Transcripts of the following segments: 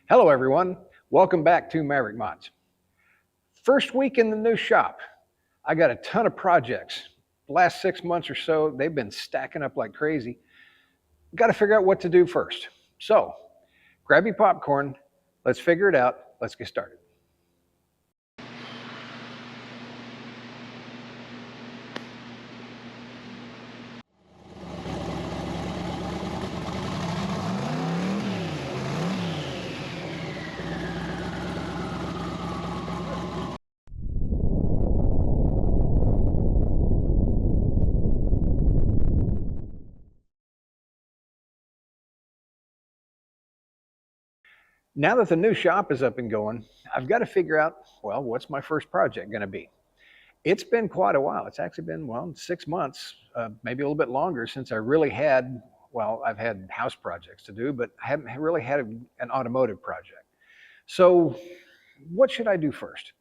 Hello everyone, welcome back to Maverick Mods. First week in the new shop, I got a ton of projects. The last 6 months or so, they've been stacking up like crazy. Got to figure out what to do first. So, grab your popcorn, let's figure it out, let's get started. Now that the new shop is up and going, I've got to figure out, well, what's my first project going to be? It's been quite a while. It's actually been, 6 months, maybe a little bit longer since I really had, I've had house projects to do, but I haven't really had an automotive project. So what should I do first?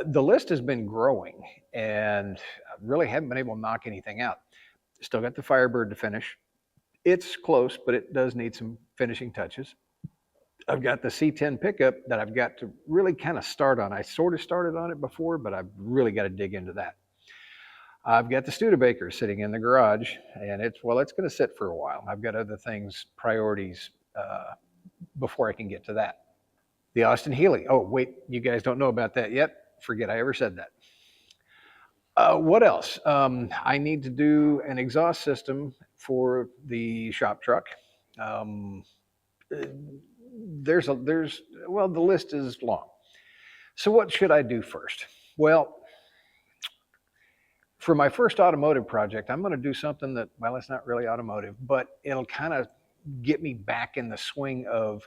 The list has been growing and I really haven't been able to knock anything out. Still got the Firebird to finish. It's close, but it does need some finishing touches. I've got the C10 pickup that I've got to really kind of start on. I sort of started on it before, but I've really got to dig into that. I've got the Studebaker sitting in the garage, and it's going to sit for a while. I've got other things, priorities, before I can get to that. The Austin Healey. Oh, wait, you guys don't know about that yet? Forget I ever said that. What else? I need to do an exhaust system for the shop truck. The list is long. So what should I do first? Well, for my first automotive project, I'm going to do something that, it's not really automotive, but it'll kind of get me back in the swing of,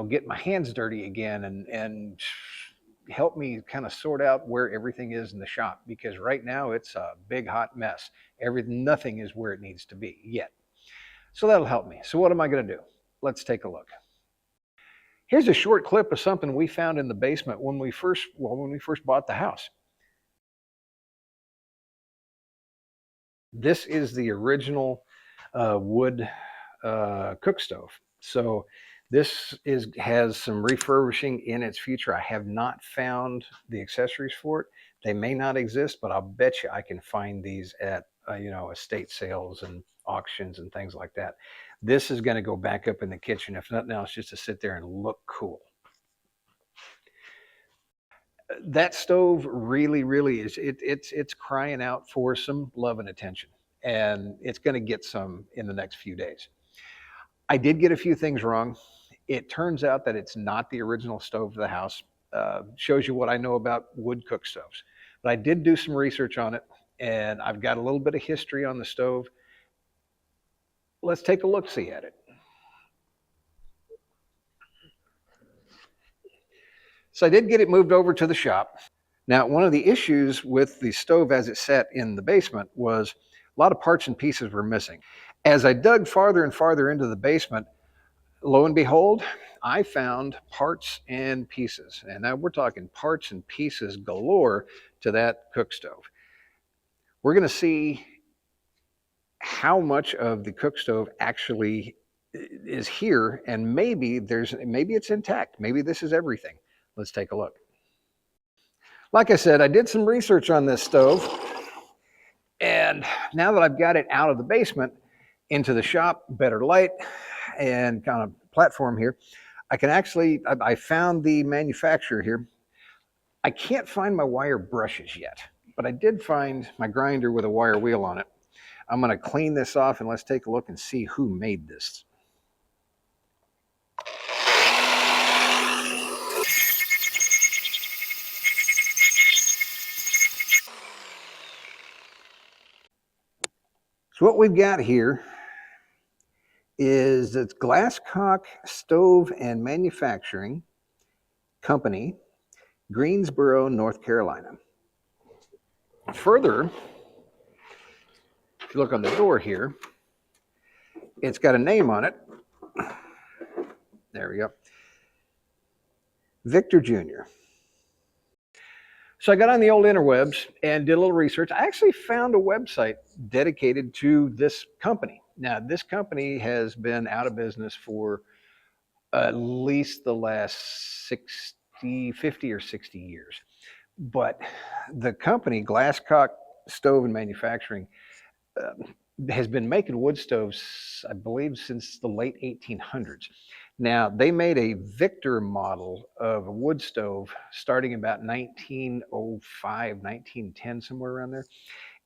get my hands dirty again and help me kind of sort out where everything is in the shop, because right now it's a big hot mess. Nothing is where it needs to be yet. So that'll help me. So what am I going to do? Let's take a look. Here's a short clip of something we found in the basement when we first bought the house. This is the original wood cook stove. So this has some refurbishing in its future. I have not found the accessories for it. They may not exist, but I'll bet you I can find these at estate sales and auctions and things like that. This is going to go back up in the kitchen, if nothing else, just to sit there and look cool. That stove really is, it's crying out for some love and attention, and it's going to get some in the next few days. I did get a few things wrong. It turns out that it's not the original stove of the house. Shows you what I know about wood cook stoves. But I did do some research on it, and I've got a little bit of history on the stove. Let's take a look-see at it. So I did get it moved over to the shop. Now, one of the issues with the stove as it sat in the basement was a lot of parts and pieces were missing. As I dug farther and farther into the basement, lo and behold, I found parts and pieces. And now we're talking parts and pieces galore to that cook stove. We're going to see how much of the cook stove actually is here, and maybe it's intact. Maybe this is everything. Let's take a look. Like I said, I did some research on this stove, and now that I've got it out of the basement into the shop, better light and kind of platform here, I found the manufacturer here. I can't find my wire brushes yet, but I did find my grinder with a wire wheel on it. I'm going to clean this off, and let's take a look and see who made this. So what we've got here is it's Glasscock Stove and Manufacturing Company, Greensboro, North Carolina. Further, if you look on the door here, it's got a name on it. There we go. Victor Jr. So I got on the old interwebs and did a little research. I actually found a website dedicated to this company. Now, this company has been out of business for At least the last 60, 50 or 60 years. But the company, Glasscock Stove and Manufacturing, uh, has been making wood stoves, I believe, since the late 1800s. Now, they made a Victor model of a wood stove starting about 1905, 1910, somewhere around there.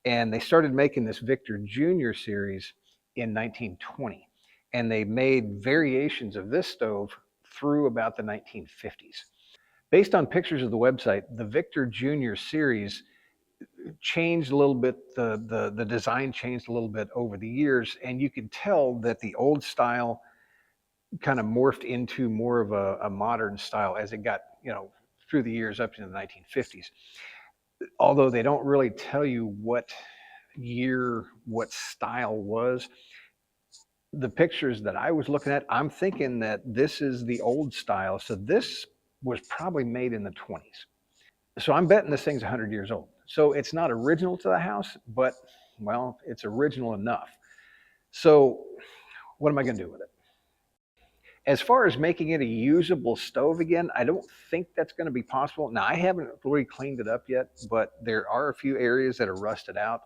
And they started making this Victor Junior series in 1920. And they made variations of this stove through about the 1950s. Based on pictures of the website, the Victor Junior series changed a little bit. The design changed a little bit over the years, and you could tell that the old style kind of morphed into more of a modern style as it got, through the years up into the 1950s. Although they don't really tell you what year, what style was. The pictures that I was looking at, I'm thinking that this is the old style. So this was probably made in the 20s. So I'm betting this thing's 100 years old. So it's not original to the house, but well, it's original enough. So what am I going to do with it? As far as making it a usable stove again, I don't think that's going to be possible. Now, I haven't really cleaned it up yet, but there are a few areas that are rusted out.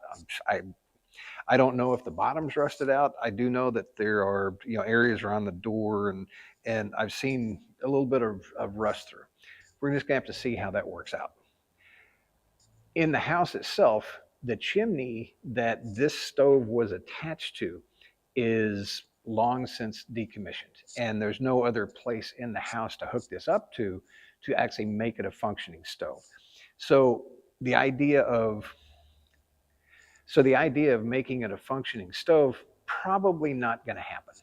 I don't know if the bottom's rusted out. I do know that there are areas around the door, and I've seen a little bit of rust through. We're just gonna have to see how that works out. In the house itself, the chimney that this stove was attached to is long since decommissioned, and there's no other place in the house to hook this up to actually make it a functioning stove. So the idea of making it a functioning stove, probably not going to happen.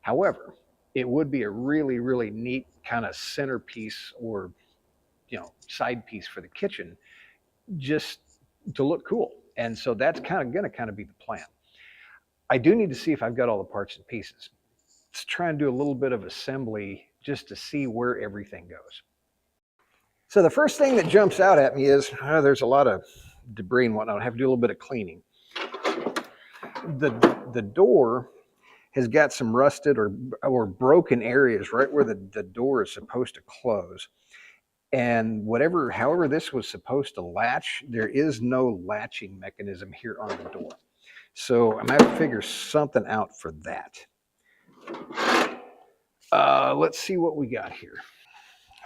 However, it would be a really, really neat kind of centerpiece or side piece for the kitchen, just to look cool. And so that's going to be the plan. I do need to see if I've got all the parts and pieces. Let's try and do a little bit of assembly just to see where everything goes. So the first thing that jumps out at me is there's a lot of debris and whatnot. I have to do a little bit of cleaning. The door has got some rusted or broken areas right where the door is supposed to close. And however this was supposed to latch, there is no latching mechanism here on the door. So I'm going to have to figure something out for that. Let's see what we got here.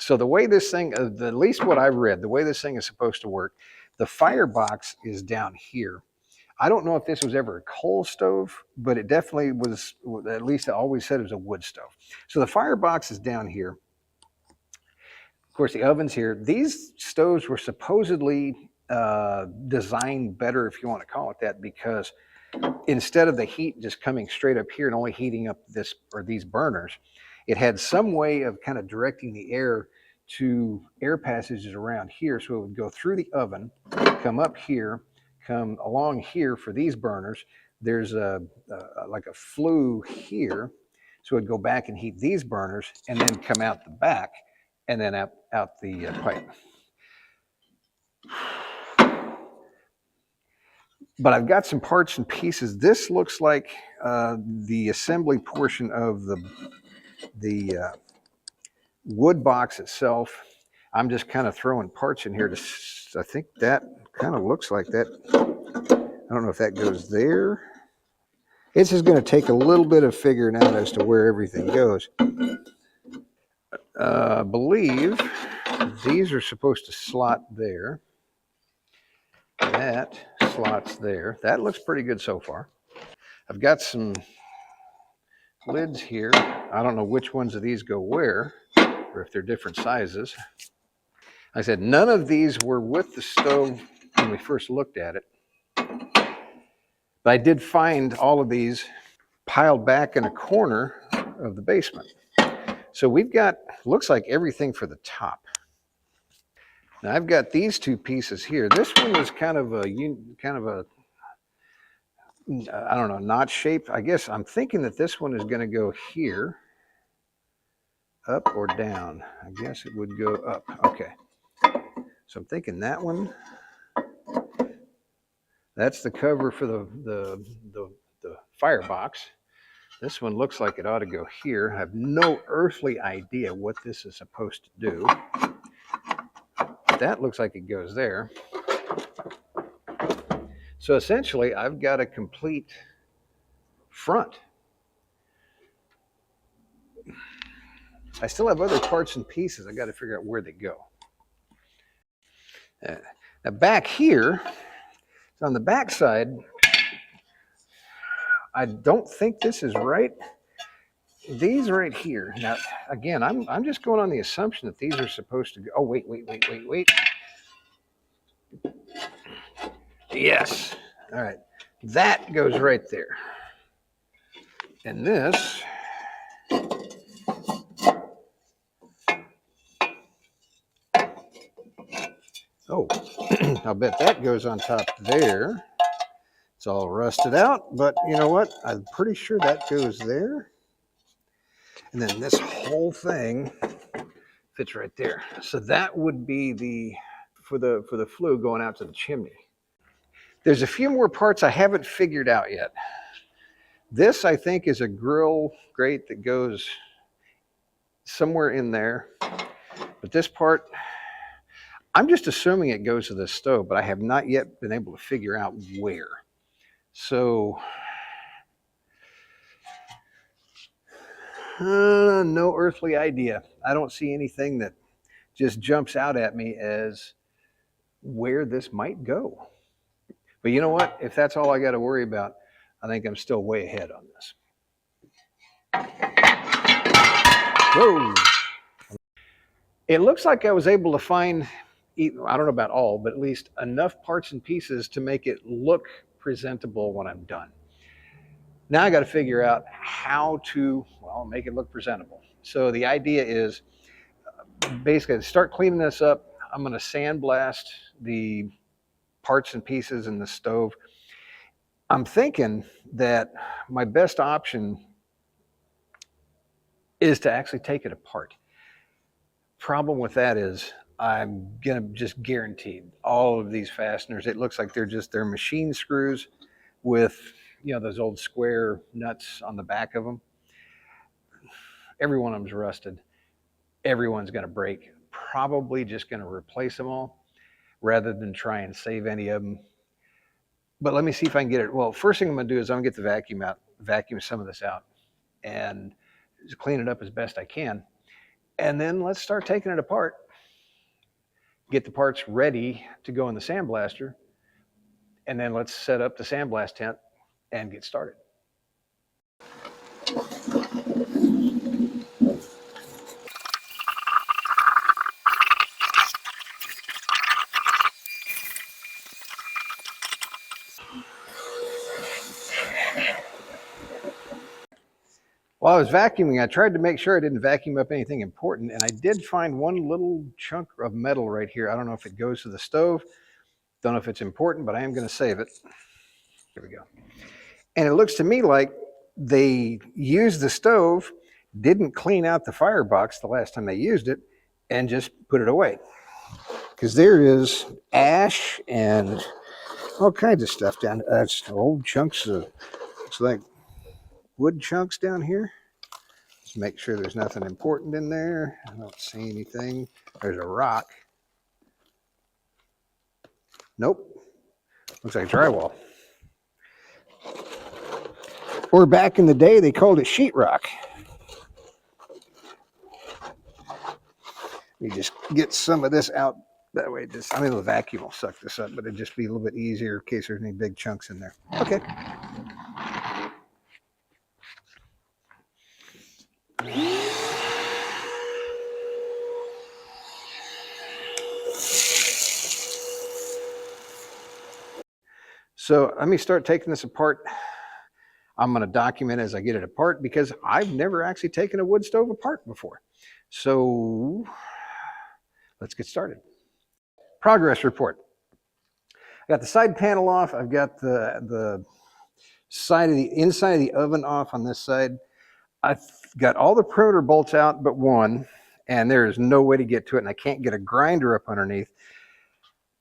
So the way this thing, at least what I've read, the way this thing is supposed to work, the firebox is down here. I don't know if this was ever a coal stove, but it definitely was, at least I always said it was a wood stove. So the firebox is down here. Of course, the oven's here. These stoves were supposedly designed better, if you want to call it that, because instead of the heat just coming straight up here and only heating up these burners, it had some way of kind of directing the air to air passages around here. So it would go through the oven, come up here, come along here for these burners. There's like a flue here. So it'd go back and heat these burners and then come out the back and then out the pipe. But I've got some parts and pieces. This looks like the assembly portion of the wood box itself. I'm just kind of throwing parts in here I think that kind of looks like that. I don't know if that goes there. It's just going to take a little bit of figuring out as to where everything goes. I believe these are supposed to slot there. That slots there. That looks pretty good so far. I've got some lids here. I don't know which ones of these go where, or if they're different sizes. I said none of these were with the stove when we first looked at it. But I did find all of these piled back in a corner of the basement. So we've got, looks like everything for the top. Now I've got these two pieces here. This one was kind of a I don't know, knot shape. I guess I'm thinking that this one is going to go here, up or down. I guess it would go up. Okay. So I'm thinking that one. That's the cover for the firebox. This one looks like it ought to go here. I have no earthly idea what this is supposed to do. But that looks like it goes there. So essentially, I've got a complete front. I still have other parts and pieces. I got to figure out where they go. Now back here, on the back side, I don't think this is right. These right here. Now, again, I'm just going on the assumption that these are supposed to go. Oh, wait. Yes. All right. That goes right there. And this. Oh, I'll bet that goes on top there. It's all rusted out, but you know what? I'm pretty sure that goes there. And then this whole thing fits right there. So that would be the for the flue going out to the chimney. There's a few more parts I haven't figured out yet. This, I think, is a grill grate that goes somewhere in there. But this part, I'm just assuming it goes to the stove, but I have not yet been able to figure out where. So, no earthly idea. I don't see anything that just jumps out at me as where this might go. But you know what? If that's all I got to worry about, I think I'm still way ahead on this. Whoa! It looks like I was able to find, I don't know about all, but at least enough parts and pieces to make it look presentable when I'm done. Now I got to figure out how to, well, make it look presentable. So the idea is basically to start cleaning this up, I'm going to sandblast the parts and pieces in the stove. I'm thinking that my best option is to actually take it apart. Problem with that is I'm going to just guaranteed all of these fasteners, it looks like they're machine screws with, you know, those old square nuts on the back of them. Every one of them's rusted. Everyone's going to break. Probably just going to replace them all rather than try and save any of them. But let me see if I can get it. Well, first thing I'm going to do is I'm going to get the vacuum out, vacuum some of this out, and just clean it up as best I can. And then let's start taking it apart. Get the parts ready to go in the sandblaster. And then let's set up the sandblast tent and get started. While I was vacuuming, I tried to make sure I didn't vacuum up anything important, and I did find one little chunk of metal right here. I don't know if it goes to the stove. Don't know if it's important, but I am going to save it. Here we go. And it looks to me like they used the stove, didn't clean out the firebox the last time they used it, and just put it away. Because there is ash and all kinds of stuff down there. That's old chunks of, looks like wood chunks down here. Just make sure there's nothing important in there. I don't see anything. There's a rock. Nope. Looks like drywall. Or back in the day, they called it sheetrock. We just get some of this out that way. Just, I mean, the vacuum will suck this up, but it'd just be a little bit easier in case there's any big chunks in there. Okay. So let me start taking this apart. I'm going to document as I get it apart because I've never actually taken a wood stove apart before. So let's get started. Progress report. I got the side panel off. I've got the side of the inside of the oven off on this side. I've got all the perimeter bolts out but one, and there is no way to get to it, and I can't get a grinder up underneath.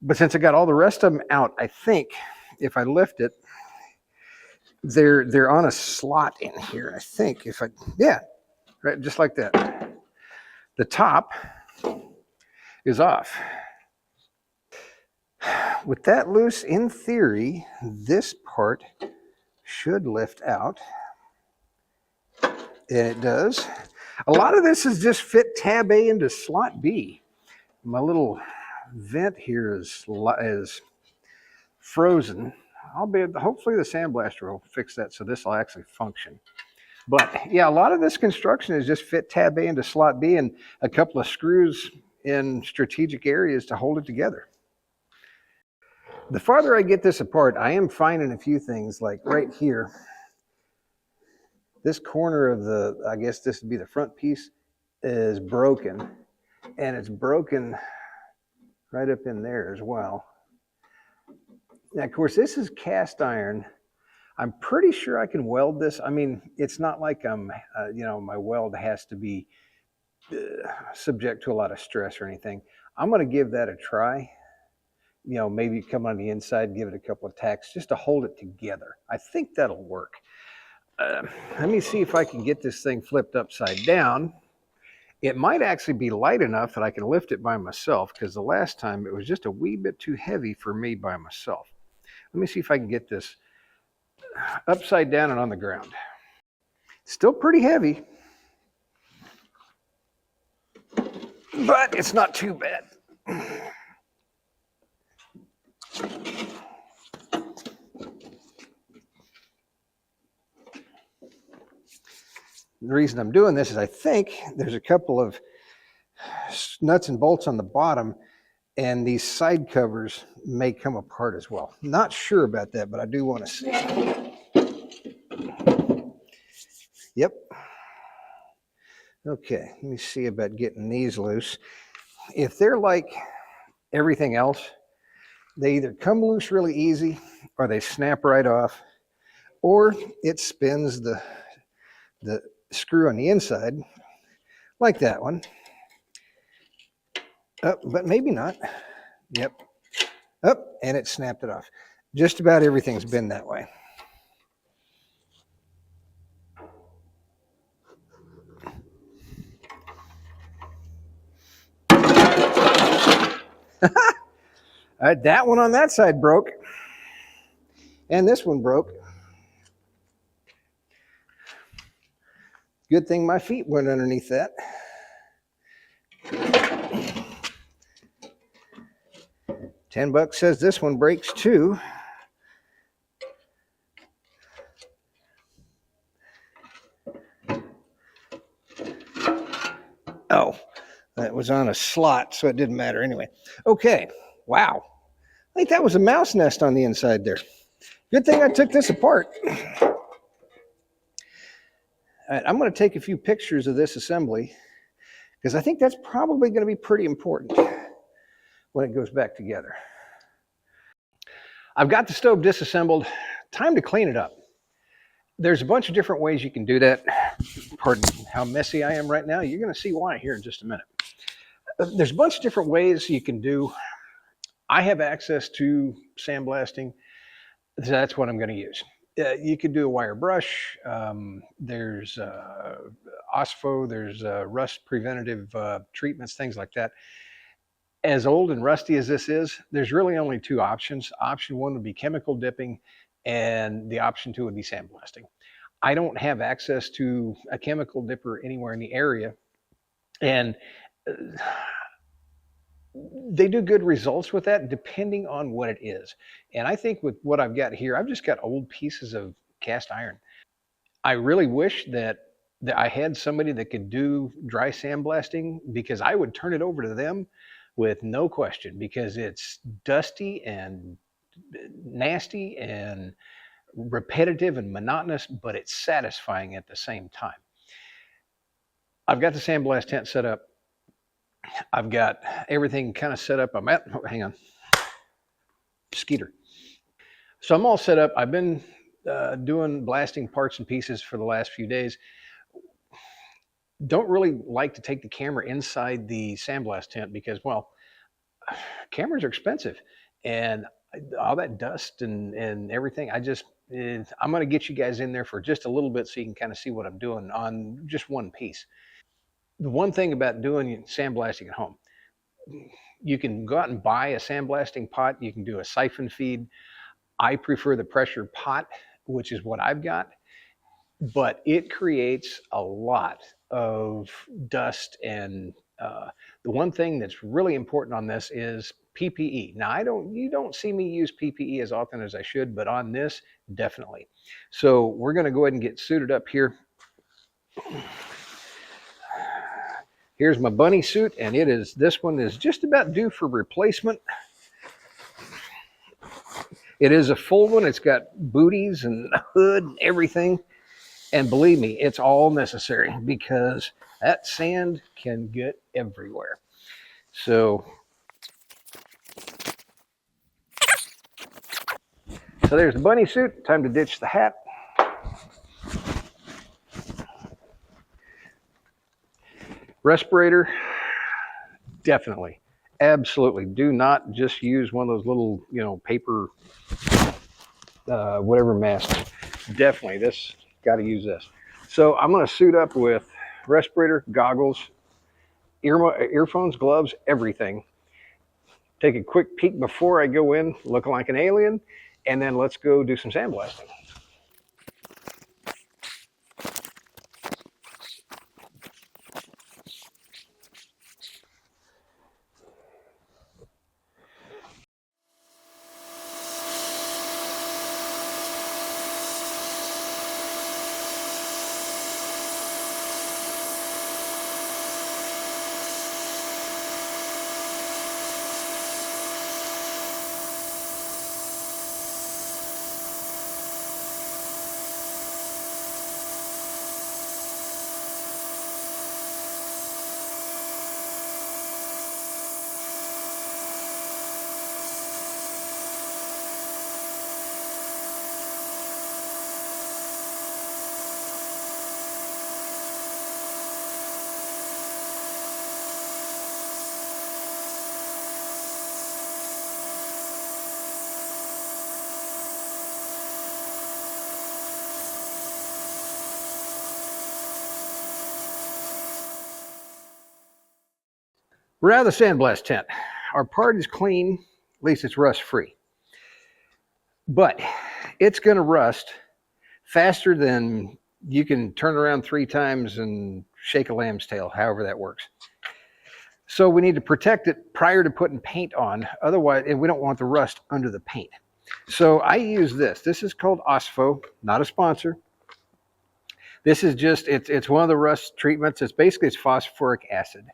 But since I got all the rest of them out, I think if I lift it, they're on a slot in here, I think. Yeah, right, just like that. The top is off. With that loose, in theory, this part should lift out. And it does. A lot of this is just fit tab A into slot B. My little vent here is frozen. Hopefully the sandblaster will fix that so this will actually function. But yeah, a lot of this construction is just fit tab A into slot B and a couple of screws in strategic areas to hold it together. The farther I get this apart, I am finding a few things, like right here. This corner of I guess this would be the front piece, is broken. And it's broken right up in there as well. Now, of course, this is cast iron. I'm pretty sure I can weld this. I mean, it's not like my weld has to be subject to a lot of stress or anything. I'm going to give that a try. Maybe come on the inside, give it a couple of tacks just to hold it together. I think that'll work. Let me see if I can get this thing flipped upside down. It might actually be light enough that I can lift it by myself, because the last time it was just a wee bit too heavy for me by myself. Let me see if I can get this upside down and on the ground. Still pretty heavy, but it's not too bad. The reason I'm doing this is I think there's a couple of nuts and bolts on the bottom, and these side covers may come apart as well. Not sure about that, but I do want to see. Yep. Okay, let me see about getting these loose. If they're like everything else, they either come loose really easy, or they snap right off, or it spins the screw on the inside, like that one. But maybe not. Yep. And it snapped it off. Just about everything's been that way. That one on that side broke. And this one broke. Good thing my feet went underneath that. $10 says this one breaks too. Oh, that was on a slot, so it didn't matter anyway. Okay, wow. I think that was a mouse nest on the inside there. Good thing I took this apart. All right, I'm going to take a few pictures of this assembly, because I think that's probably going to be pretty important when it goes back together. I've got the stove disassembled. Time to clean it up. There's a bunch of different ways you can do that. Pardon how messy I am right now. You're going to see why here in just a minute. There's a bunch of different ways you can do. I have access to sandblasting. That's what I'm going to use. You could do a wire brush. There's OSPO. There's rust preventative treatments, things like that. As old and rusty as this is, there's really only two options. Option one would be chemical dipping, and the option two would be sandblasting. I don't have access to a chemical dipper anywhere in the area, and they do good results with that depending on what it is. And I think with what I've got here, I've just got old pieces of cast iron. I really wish that I had somebody that could do dry sandblasting, because I would turn it over to them with no question, because it's dusty and nasty and repetitive and monotonous, but it's satisfying at the same time. I've got the sandblast tent set up. I've got everything kind of set up. Hang on, Skeeter. So I'm all set up. I've been doing blasting parts and pieces for the last few days. Don't really like to take the camera inside the sandblast tent, because, well, cameras are expensive, and all that dust and everything, I'm going to get you guys in there for just a little bit so you can kind of see what I'm doing on just one piece. The one thing about doing sandblasting at home, you can go out and buy a sandblasting pot. You can do a siphon feed. I prefer the pressure pot, which is what I've got, but it creates a lot of dust. And the one thing that's really important on this is PPE. Now, you don't see me use PPE as often as I should, but on this, definitely. So we're going to go ahead and get suited up here. Here's my bunny suit, and this one is just about due for replacement. It is a full one. It's got booties and a hood and everything. And believe me, it's all necessary because that sand can get everywhere. So there's the bunny suit. Time to ditch the hat. Respirator, definitely. Absolutely. Do not just use one of those little, paper, whatever masks. Definitely, got to use this. So I'm going to suit up with respirator, goggles, earphones, gloves, everything. Take a quick peek before I go in, looking like an alien, and then let's go do some sandblasting. We're out of the sandblast tent. Our part is clean, at least it's rust free. But it's going to rust faster than you can turn around 3 times and shake a lamb's tail, however that works. So we need to protect it prior to putting paint on. Otherwise, and we don't want the rust under the paint. So I use this. This is called Osfo, not a sponsor. This is just, it's one of the rust treatments. It's phosphoric acid.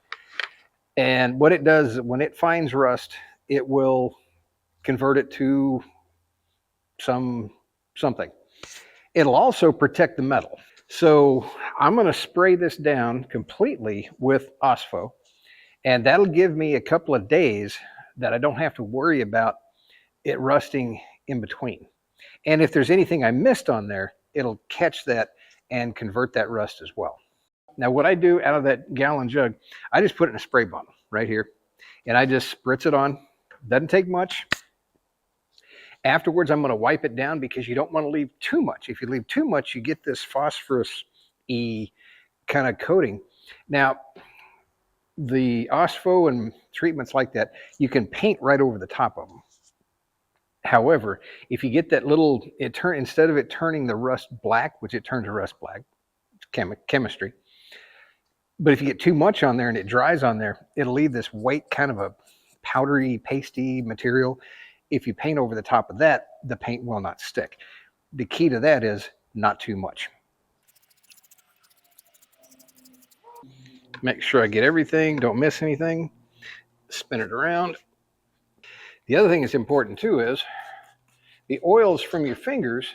And what it does, when it finds rust, it will convert it to something. It'll also protect the metal. So I'm going to spray this down completely with Osfo, and that'll give me a couple of days that I don't have to worry about it rusting in between. And if there's anything I missed on there, it'll catch that and convert that rust as well. Now, what I do out of that gallon jug, I just put it in a spray bottle right here, and I just spritz it on. Doesn't take much. Afterwards, I'm going to wipe it down because you don't want to leave too much. If you leave too much, you get this phosphorus-y kind of coating. Now, the Osfo and treatments like that, you can paint right over the top of them. However, if you get that little, instead of it turning the rust black, which it turns to rust black, chemistry. But if you get too much on there and it dries on there, it'll leave this white kind of a powdery, pasty material. If you paint over the top of that, the paint will not stick. The key to that is not too much. Make sure I get everything, don't miss anything. Spin it around. The other thing that's important too is the oils from your fingers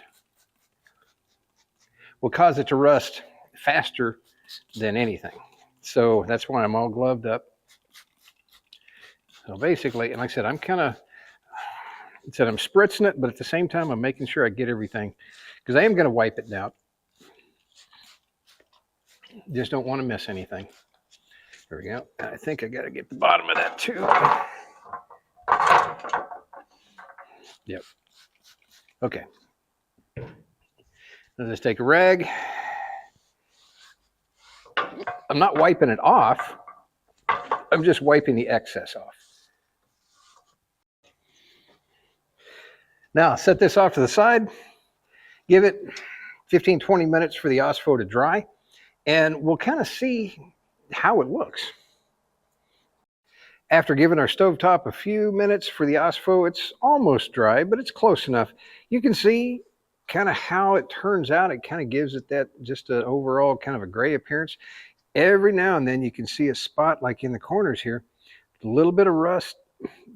will cause it to rust faster than anything. So that's why I'm all gloved up. So basically, and like I said, I'm spritzing it, but at the same time, I'm making sure I get everything because I am going to wipe it down. Just don't want to miss anything. There we go. I think I got to get the bottom of that too. Yep. Okay. I'll just take a rag. I'm not wiping it off. I'm just wiping the excess off. Now set this off to the side. Give it 15, 20 minutes for the OSFO to dry, and we'll kind of see how it looks. After giving our stovetop a few minutes for the OSFO, it's almost dry, but it's close enough. You can see kind of how it turns out. It kind of gives it that just an overall kind of a gray appearance. Every now and then you can see a spot like in the corners here, a little bit of rust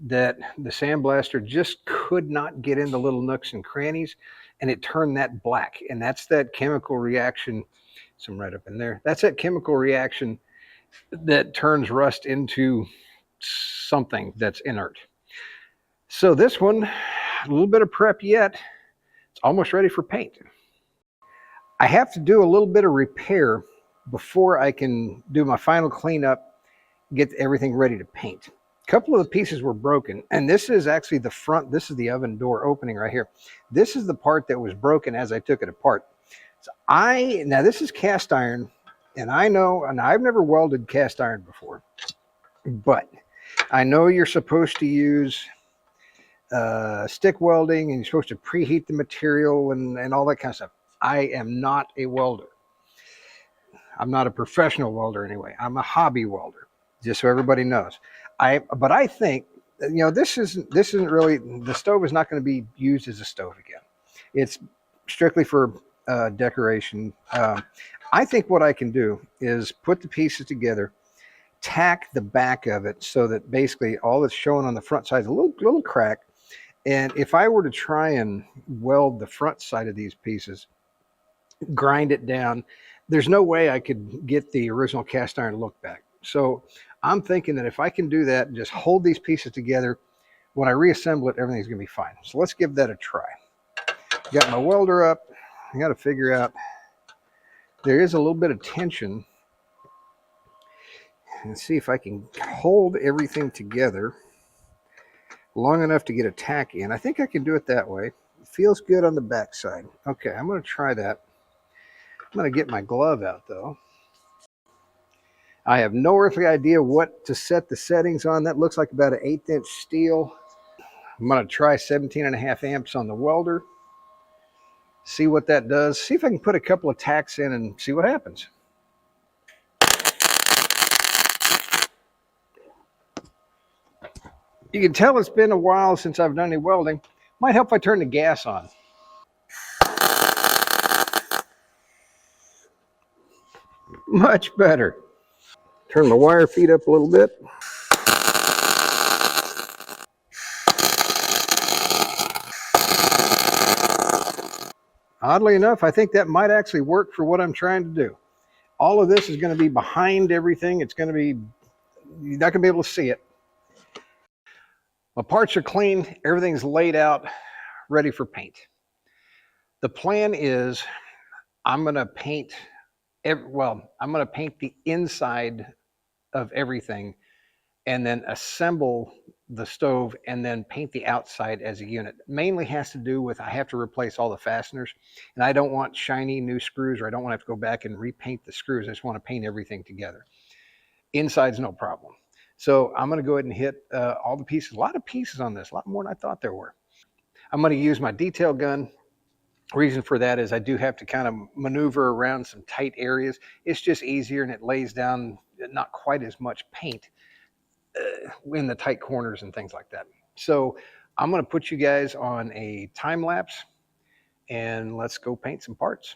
that the sandblaster just could not get in the little nooks and crannies, and it turned that black. And that's that chemical reaction. Some right up in there. That's that chemical reaction that turns rust into something that's inert. So this one, a little bit of prep yet. It's almost ready for paint. I have to do a little bit of repair before I can do my final cleanup, get everything ready to paint. A couple of the pieces were broken, and this is actually the front. This is the oven door opening right here. This is the part that was broken as I took it apart. So now this is cast iron, and I know, and I've never welded cast iron before, but I know you're supposed to use stick welding, and you're supposed to preheat the material and all that kind of stuff. I am not a welder. I'm not a professional welder anyway. I'm a hobby welder, just so everybody knows. But I think, you know, this isn't really, the stove is not going to be used as a stove again. It's strictly for decoration. I think what I can do is put the pieces together, tack the back of it so that basically all that's showing on the front side is a little crack. And if I were to try and weld the front side of these pieces, grind it down, there's no way I could get the original cast iron look back. So I'm thinking that if I can do that and just hold these pieces together, when I reassemble it, everything's going to be fine. So let's give that a try. Got my welder up. I got to figure out, there is a little bit of tension, and see if I can hold everything together long enough to get a tack in. I think I can do it that way. It feels good on the back side. Okay, I'm going to try that. I'm going to get my glove out though. I have no earthly idea what to set the settings on. That looks like about an 1/8 inch steel. I'm going to try 17.5 amps on the welder. See what that does. See if I can put a couple of tacks in and see what happens. You can tell it's been a while since I've done any welding. Might help if I turn the gas on. Much better. Turn the wire feed up a little bit. Oddly enough, I think that might actually work for what I'm trying to do. All of this is going to be behind everything. It's going to be, you're not going to be able to see it. My parts are clean. Everything's laid out, ready for paint. The plan is I'm going to paint, I'm going to paint the inside of everything and then assemble the stove and then paint the outside as a unit. Mainly has to do with, I have to replace all the fasteners, and I don't want shiny new screws, or I don't want to have to go back and repaint the screws. I just want to paint everything together. Inside's no problem. So I'm going to go ahead and hit all the pieces. A lot of pieces on this, a lot more than I thought there were. I'm going to use my detail gun. Reason for that is I do have to kind of maneuver around some tight areas. It's just easier, and it lays down not quite as much paint in the tight corners and things like that. So I'm going to put you guys on a time lapse, and let's go paint some parts.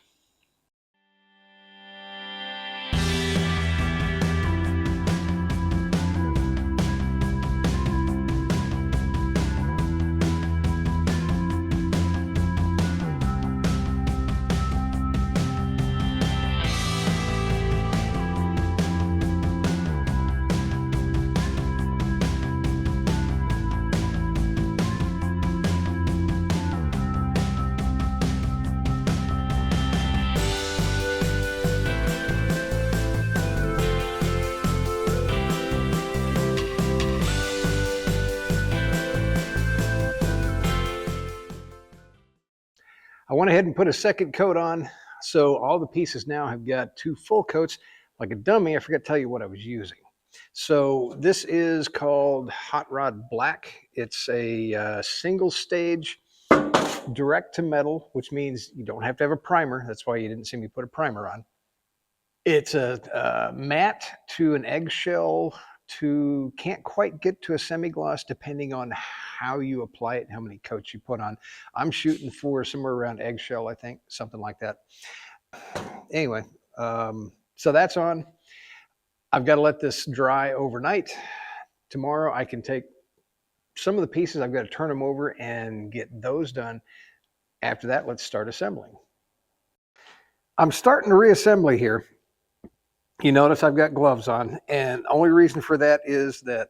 I went ahead and put a second coat on. So all the pieces now have got 2 full coats. Like a dummy, I forgot to tell you what I was using. So this is called Hot Rod Black. It's a single stage direct to metal, which means you don't have to have a primer. That's why you didn't see me put a primer on. It's a matte to an eggshell to can't quite get to a semi-gloss depending on how you apply it and how many coats you put on. I'm shooting for somewhere around eggshell, I think, something like that. Anyway, so that's on. I've got to let this dry overnight. Tomorrow I can take some of the pieces, I've got to turn them over and get those done. After that, let's start assembling. I'm starting to reassembly here. You notice I've got gloves on, and the only reason for that is that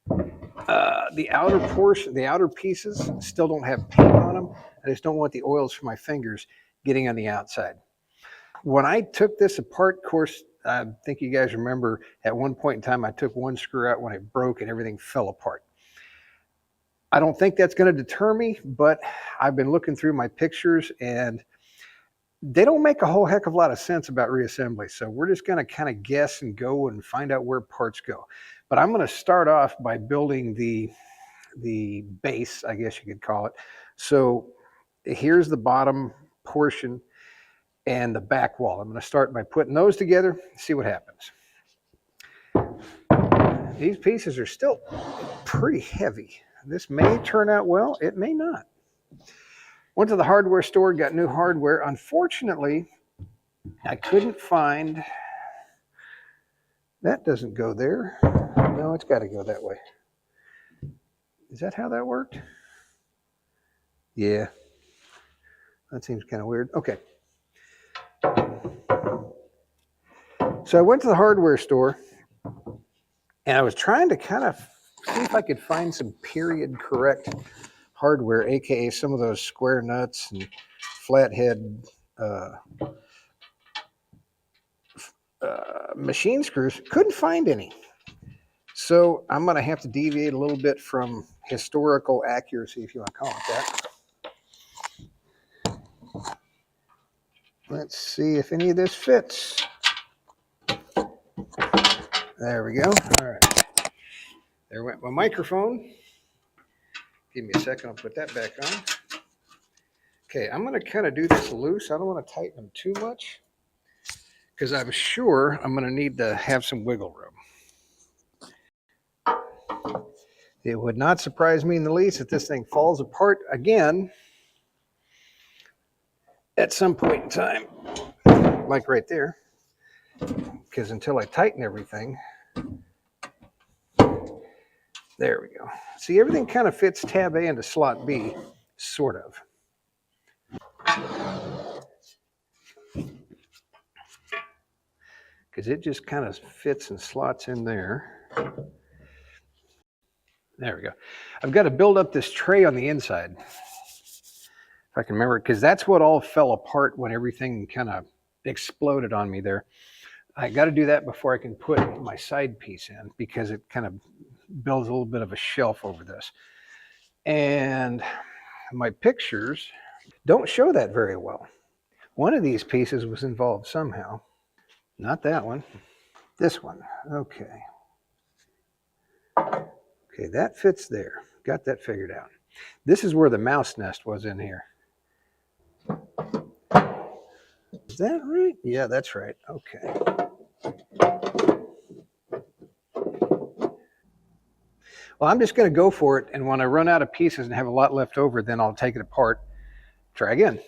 the outer portion, the outer pieces still don't have paint on them. I just don't want the oils from my fingers getting on the outside. When I took this apart, of course, I think you guys remember at one point in time I took one screw out when it broke and everything fell apart. I don't think that's going to deter me, but I've been looking through my pictures and they don't make a whole heck of a lot of sense about reassembly. So we're just going to kind of guess and go and find out where parts go. But I'm going to start off by building the base, I guess you could call it. So here's the bottom portion and the back wall. I'm going to start by putting those together, see what happens. These pieces are still pretty heavy. This may turn out well, it may not. Went to the hardware store, got new hardware. Unfortunately, I couldn't find, that doesn't go there. No, it's got to go that way. Is that how that worked? Yeah, that seems kind of weird. Okay. So I went to the hardware store and I was trying to kind of see if I could find some period correct hardware, aka some of those square nuts and flathead machine screws. Couldn't find any. So I'm going to have to deviate a little bit from historical accuracy, if you want to call it that. Let's see if any of this fits. There we go. All right. There went my microphone. Give me a second, I'll put that back on. Okay, I'm going to kind of do this loose. I don't want to tighten them too much because I'm sure I'm going to need to have some wiggle room. It would not surprise me in the least if this thing falls apart again at some point in time, like right there, because until I tighten everything, there we go. See, everything kind of fits tab A into slot B, sort of. Because it just kind of fits and slots in there. There we go. I've got to build up this tray on the inside, if I can remember, because that's what all fell apart when everything kind of exploded on me there. I got to do that before I can put my side piece in, because it kind of builds a little bit of a shelf over this. And my pictures don't show that very well. One of these pieces was involved somehow. Not that one. This one. Okay. Okay, that fits there. Got that figured out. This is where the mouse nest was in here. Is that right? Yeah, that's right. Okay. Well, I'm just going to go for it, and when I run out of pieces and have a lot left over, then I'll take it apart, try again.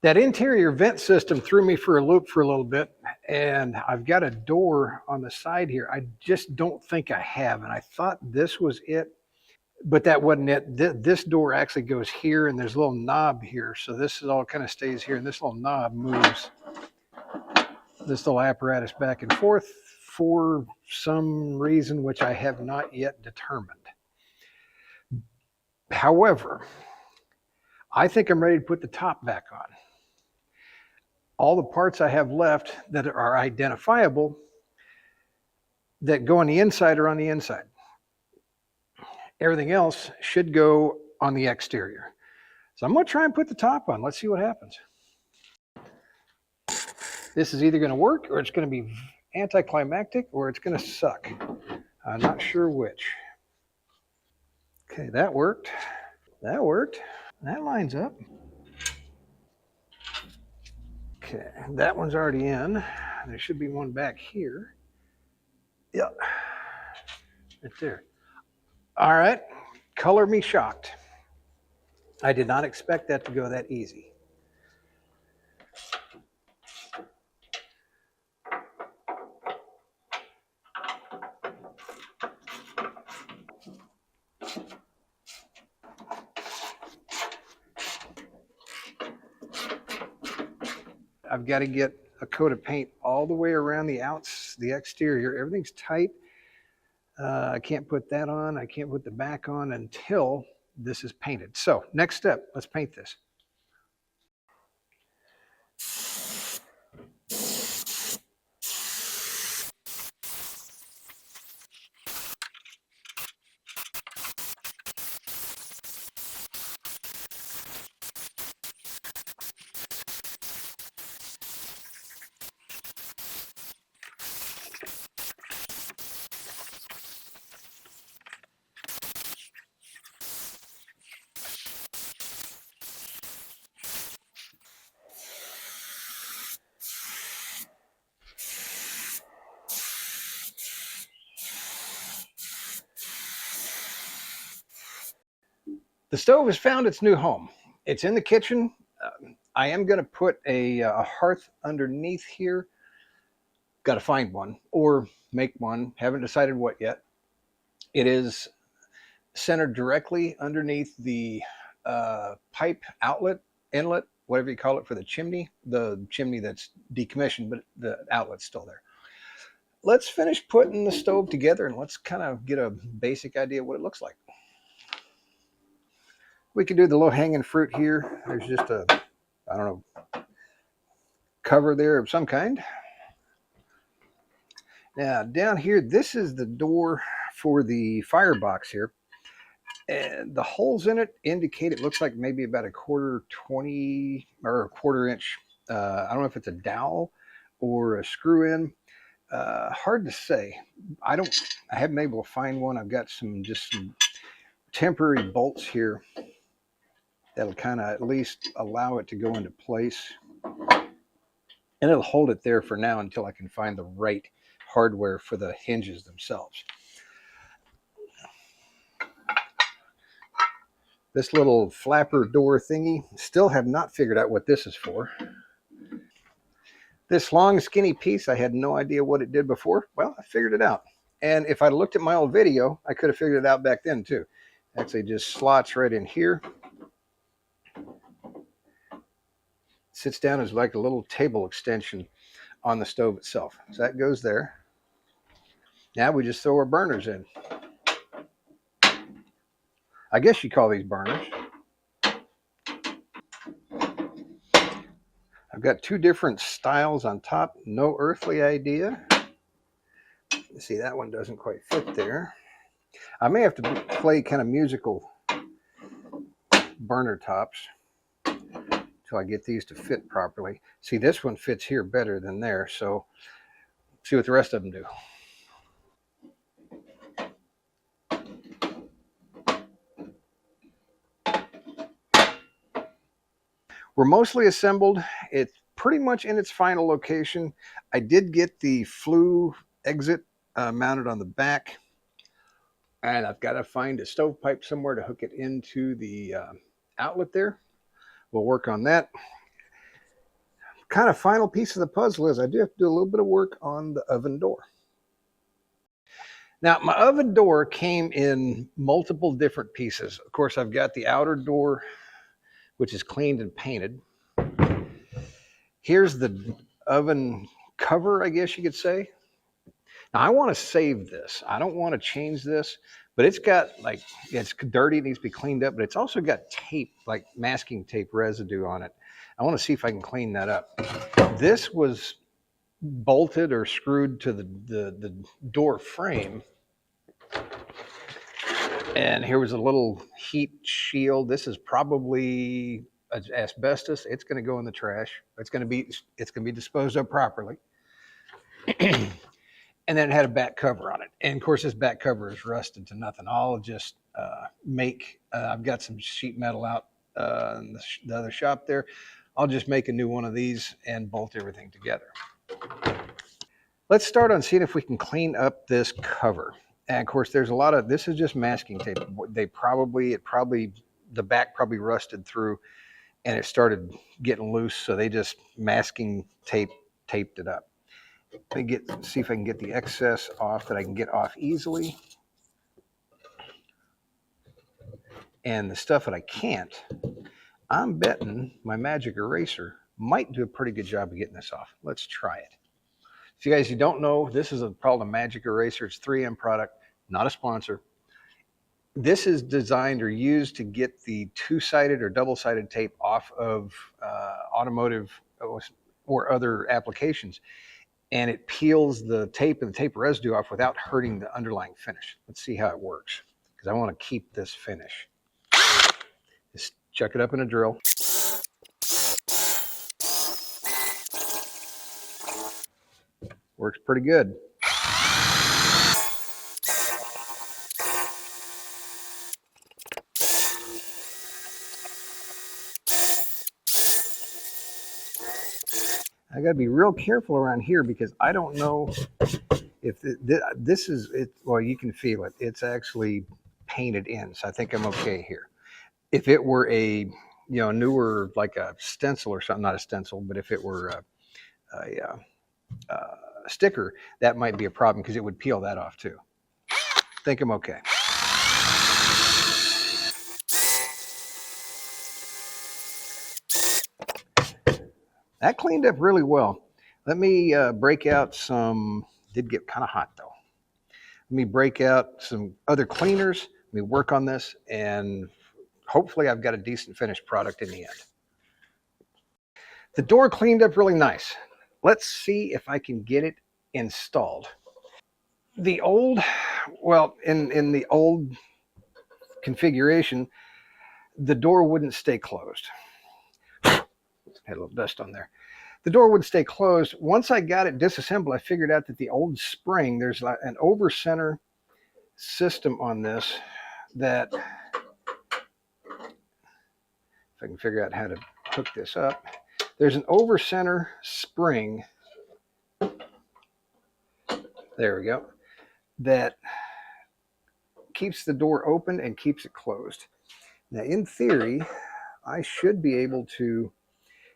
That interior vent system threw me for a loop for a little bit, and I've got a door on the side here. I just don't think I have, and I thought this was it, but that wasn't it. This door actually goes here, and there's a little knob here, so this is all kind of stays here, and this little knob moves this little apparatus back and forth for some reason which I have not yet determined. However, I think I'm ready to put the top back on. All the parts I have left that are identifiable that go on the inside are on the inside. Everything else should go on the exterior. So I'm going to try and put the top on. Let's see what happens. This is either going to work, or it's going to be anticlimactic, or it's going to suck. I'm not sure which. Okay, that worked. That worked. That lines up. Okay, that one's already in. There should be one back here. Yep, right there. All right, color me shocked. I did not expect that to go that easy. I've got to get a coat of paint all the way around the exterior. Everything's tight. I can't put that on. I can't put the back on until this is painted. So next step, let's paint this. The stove has found its new home. It's in the kitchen. I am going to put a hearth underneath here. Got to find one or make one. Haven't decided what yet. It is centered directly underneath the pipe outlet, inlet, whatever you call it, for the chimney that's decommissioned, but the outlet's still there. Let's finish putting the stove together and let's kind of get a basic idea of what it looks like. We could do the low hanging fruit here. There's just a, I don't know, cover there of some kind. Now down here, this is the door for the firebox here. And the holes in it indicate it looks like maybe about a quarter 20 or a quarter inch. I don't know if it's a dowel or a screw in. Hard to say. I haven't been able to find one. I've got just some temporary bolts here that'll kind of at least allow it to go into place. And it'll hold it there for now until I can find the right hardware for the hinges themselves. This little flapper door thingy, still have not figured out what this is for. This long skinny piece, I had no idea what it did before. Well, I figured it out. And if I'd looked at my old video, I could have figured it out back then too. Actually just slots right in here. Sits down as like a little table extension on the stove itself. So that goes there. Now we just throw our burners in. I guess you call these burners. I've got two different styles on top. No earthly idea. You see, that one doesn't quite fit there. I may have to play kind of musical burner tops until I get these to fit properly. See, this one fits here better than there, so see what the rest of them do. We're mostly assembled. It's pretty much in its final location. I did get the flue exit mounted on the back, and I've got to find a stovepipe somewhere to hook it into the outlet there. We'll work on that. kind of final piece of the puzzle is I do have to do a little bit of work on the oven door. Now, my oven door came in multiple different pieces. Of course, I've got the outer door, which is cleaned and painted. Here's the oven cover, I guess you could say. Now, I want to save this. I don't want to change this, but it's got like, it's dirty, it needs to be cleaned up, but it's also got tape, like masking tape residue on it. I want to see if I can clean that up. This was bolted or screwed to the door frame. And here was a little heat shield. This is probably asbestos. It's going to go in the trash. It's going to be disposed of properly. And then it had a back cover on it. And of course, this back cover is rusted to nothing. I'll just I've got some sheet metal out in the other shop there. I'll just make a new one of these and bolt everything together. Let's start on seeing if we can clean up this cover. And of course, there's a lot of, this is just masking tape. The back probably rusted through and it started getting loose. So they just masking taped it up. See if I can get the excess off that I can get off easily. And the stuff that I can't, I'm betting my magic eraser might do a pretty good job of getting this off. Let's try it. If you guys, you don't know, this is called a magic eraser. It's 3M product, not a sponsor. This is designed or used to get the two-sided or double-sided tape off of automotive or other applications. And it peels the tape and the tape residue off without hurting the underlying finish. Let's see how it works, because I want to keep this finish. Just chuck it up in a drill. Works pretty good. I got to be real careful around here because I don't know if this is it. Well, you can feel it. It's actually painted in, so I think I'm okay here. If it were a newer, like a stencil or something, not a stencil, but if it were a sticker, that might be a problem because it would peel that off too. I think I'm okay. That cleaned up really well. Let me break out some, did get kind of hot though. Let me break out some other cleaners. Let me work on this and hopefully I've got a decent finished product in the end. The door cleaned up really nice. Let's see if I can get it installed. The old, well, in the old configuration, the door wouldn't stay closed. Had a little dust on there. The door would stay closed. Once I got it disassembled, I figured out that the old spring, there's an over center system on this that, if I can figure out how to hook this up, there's an over center spring, there we go, that keeps the door open and keeps it closed. Now in theory, I should be able to,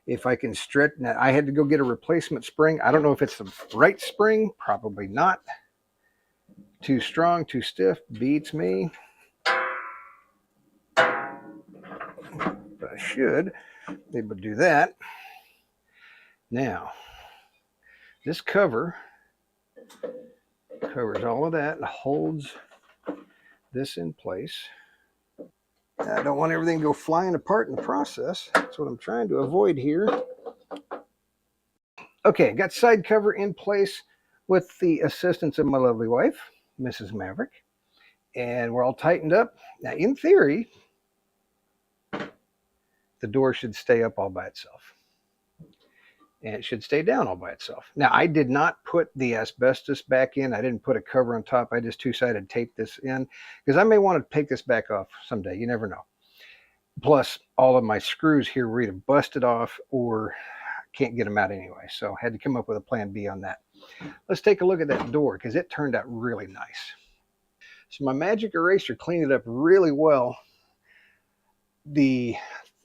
if I can stretch, now I had to go get a replacement spring. I don't know if it's the right spring, probably not. Too strong, too stiff, beats me. But I should be able to do that. Now, this cover covers all of that and holds this in place. I don't want everything to go flying apart in the process. That's what I'm trying to avoid here. Okay, got side cover in place with the assistance of my lovely wife, Mrs. Maverick. And we're all tightened up. Now, in theory, the door should stay up all by itself. And it should stay down all by itself. Now, I did not put the asbestos back in. I didn't put a cover on top. I just two-sided taped this in because I may want to take this back off someday. You never know. Plus, all of my screws here were either busted off or can't get them out anyway. So I had to come up with a plan B on that. Let's take a look at that door because it turned out really nice. So my magic eraser cleaned it up really well. The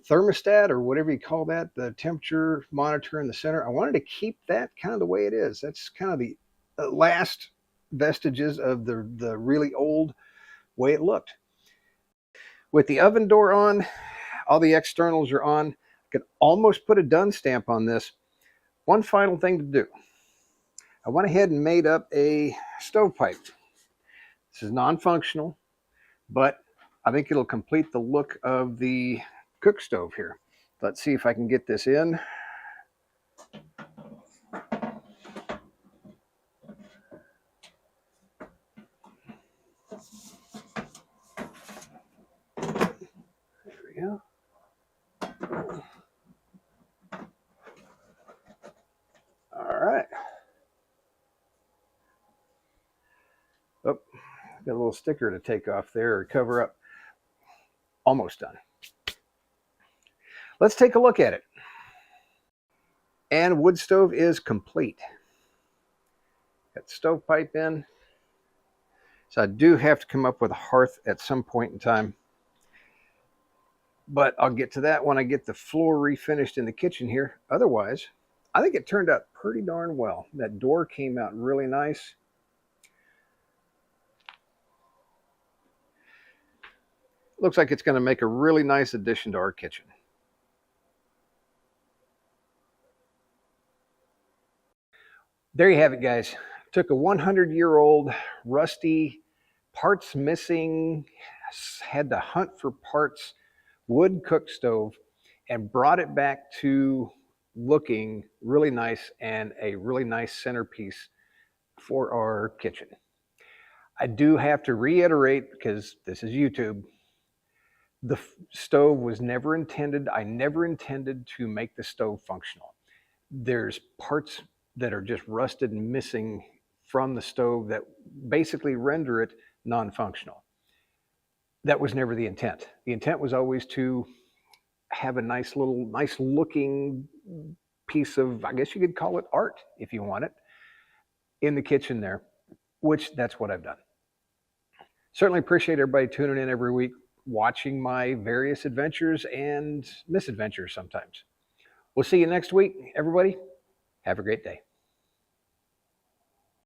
thermostat, or whatever you call that, the temperature monitor in the center. I wanted to keep that kind of the way it is. That's kind of the last vestiges of the really old way it looked. With the oven door on, all the externals are on. I could almost put a done stamp on this. One final thing to do. I went ahead and made up a stovepipe. This is non-functional, but I think it'll complete the look of the cook stove here. Let's see if I can get this in. There we go. All right. Oh, got a little sticker to take off there or cover up. Almost done. Let's take a look at it. And wood stove is complete. Got stovepipe in. So I do have to come up with a hearth at some point in time. But I'll get to that when I get the floor refinished in the kitchen here. Otherwise, I think it turned out pretty darn well. That door came out really nice. Looks like it's going to make a really nice addition to our kitchen. There you have it, guys. Took a 100-year-old rusty, parts missing, had to hunt for parts, wood cook stove, and brought it back to looking really nice and a really nice centerpiece for our kitchen. I do have to reiterate, because this is YouTube, the stove was never intended, I never intended to make the stove functional. There's parts that are just rusted and missing from the stove that basically render it non-functional. That was never the intent. The intent was always to have a nice looking piece of, I guess you could call it art if you want it, in the kitchen there, which that's what I've done. Certainly appreciate everybody tuning in every week, watching my various adventures and misadventures sometimes. We'll see you next week, everybody. Have a great day.